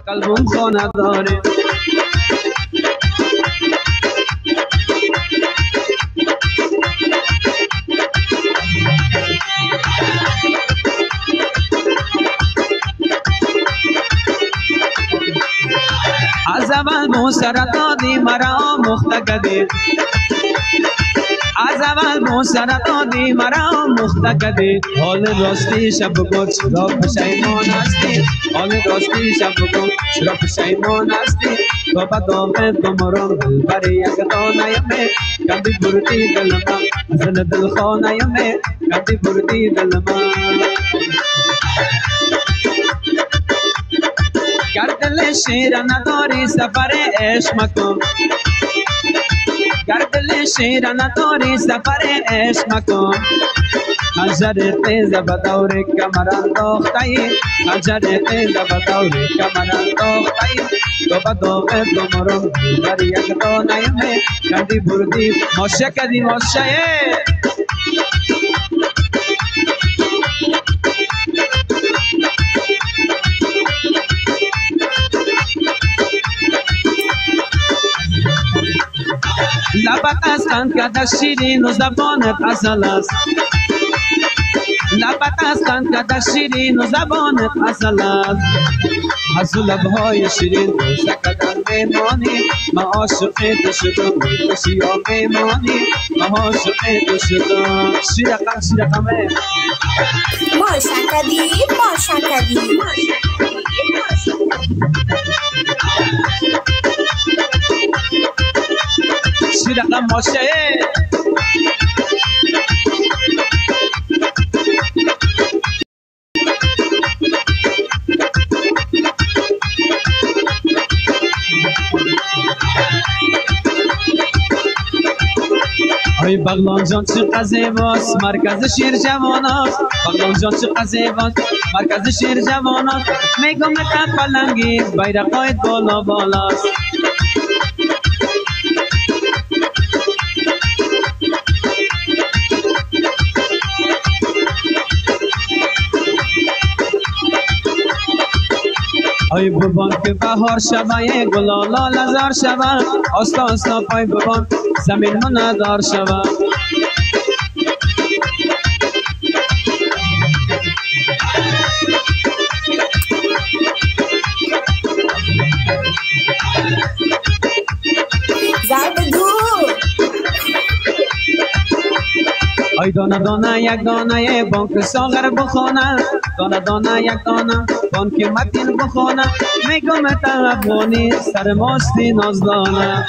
قلبم خانه داره از اول بو سرطانی مرا مختگده از اول بو سرطانی مرا مختگده حال راستی شب بگو چرا پشیمان هستی حال راستی شب بگو چرا پشیمان هستی تو بدامه دمرم بر یک دانه می کبی بردی دل من زن دل خانه می کبی بردی دل من گر دل شیر نداری سفر عشق مکن گر دل شیر نداری سفر عشق مکن حجر تیز بدور کمر انداختی حجر تیز بدور کمر انداختی تو بداغ دمرم بر یک دانه می کردی بردی ماشه کردی ماشه لبت از قند کده شیرین و زبانت اصل است لبت از قند کده شیرین و زبانت اصل است از لبهای شیرین روزه کدن میمانی ما عاشق تو شدم کشی ها میمانی ما عاشق تو شدم شیرقم شیرقمه ماشن کدی شیرقم ماشه ای بغلان جان چقدر زیباست مرکز شیر جواناست بغلان جان چقدر زیباست مرکز شیر جواناست میگم متن پلنگی بیرقایت بالا بالاست ای ببان که بهار شبه گلالا لزار شبه آستا آستا پای ببان زمین مندار شبه ضرب دور ای دانه دانه یک دانه بانک ساغر بخونه دانه دانه یک دانه بانک متین بخونه میگم افغانی سر ماستی نازدانه